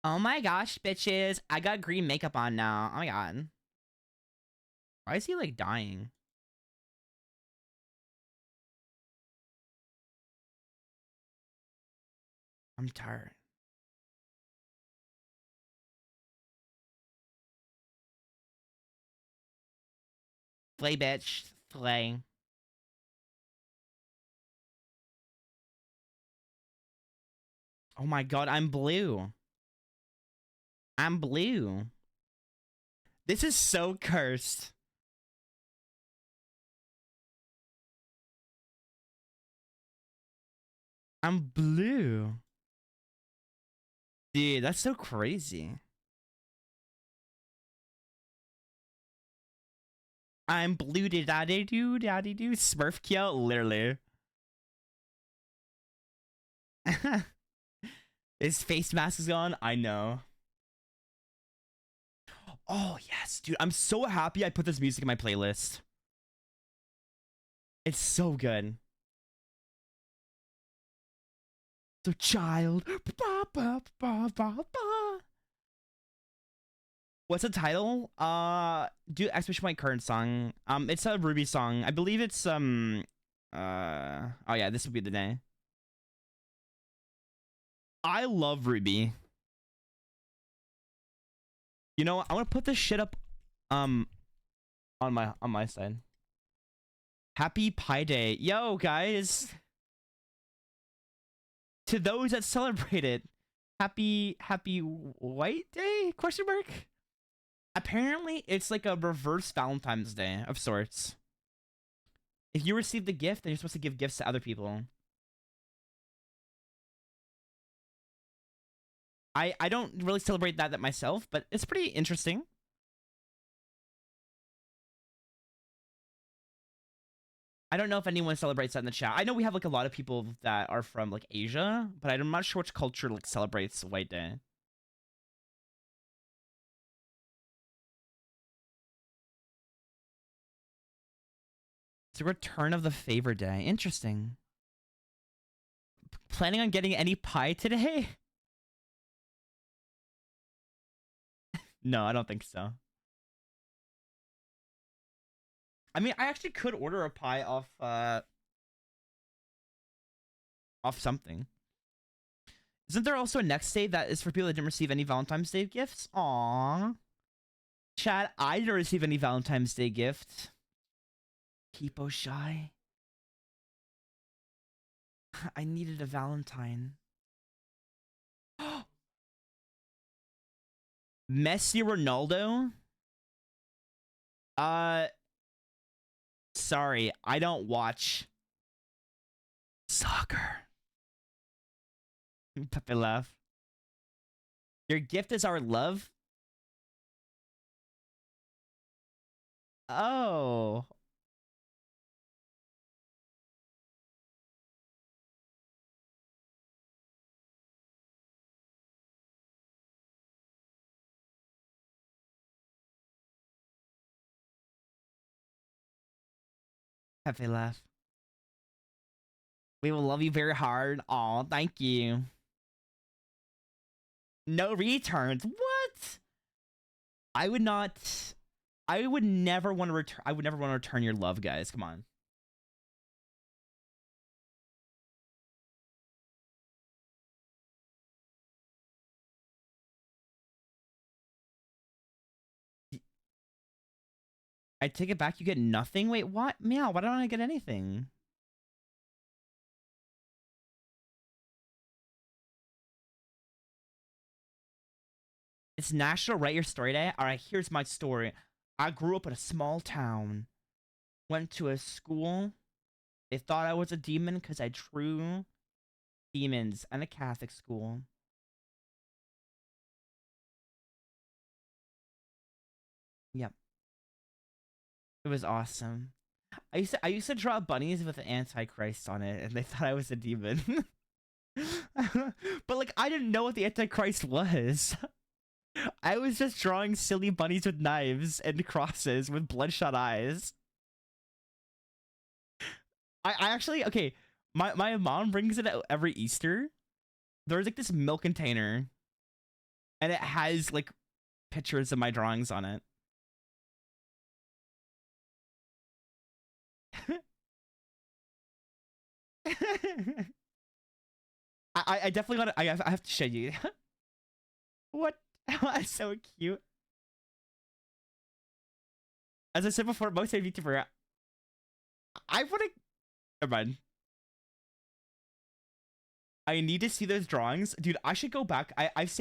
Oh my gosh, bitches. I got green makeup on now. Oh my god. Why is he like dying? I'm tired. Slay, bitch. Slay. Oh my god, I'm blue. I'm blue. This is so cursed. I'm blue. Dude, that's so crazy. I'm blue daddy doo daddy doo. Smurf kill, literally. His face mask is gone. I know. Oh yes, dude. I'm so happy I put this music in my playlist. It's so good. So child. Ba, ba, ba, ba, ba. What's the title? Do especially my current song. It's a Ruby song. I believe it's oh yeah, this would be the day. I love Ruby. You know, I want to put this shit up um on my side. Happy Pi Day. Yo, guys. To those that celebrate it, happy White Day? Question mark. Apparently, it's like a reverse Valentine's Day of sorts. If you receive the gift, then you're supposed to give gifts to other people. I don't really celebrate that myself, but it's pretty interesting. I don't know if anyone celebrates that in the chat. I know we have like a lot of people that are from like Asia, but I'm not sure which culture like celebrates White Day. It's the return of the favor day. Interesting. Planning on getting any pie today? No, I don't think so. I mean, I actually could order a pie off something. Isn't there also a next day that is for people that didn't receive any Valentine's Day gifts? Aww. Chad, I didn't receive any Valentine's Day gift. Keepo shy. I needed a Valentine. Messi Ronaldo? Uh, sorry, I don't watch soccer. Pepe laugh. Your gift is our love? Oh. Pepe laugh. We will love you very hard. Aw, thank you. No returns. What? I would not. I would never want to return. I would never want to return your love, guys. Come on. I take it back. You get nothing. Wait, what? Meow. Why don't I get anything? It's National Write Your Story Day. All right, here's my story. I grew up in a small town. Went to a school. They thought I was a demon because I drew demons in a Catholic school. Yep. It was awesome. I used to draw bunnies with the Antichrist on it, and they thought I was a demon. But like I didn't know what the Antichrist was. I was just drawing silly bunnies with knives and crosses with bloodshot eyes. I actually okay. My mom brings it out every Easter. There's like this milk container and it has like pictures of my drawings on it. I definitely want to. I have to show you. What? That's so cute. As I said before, most of YouTuber, I want to. Never mind. I need to see those drawings, dude. I should go back. I've saved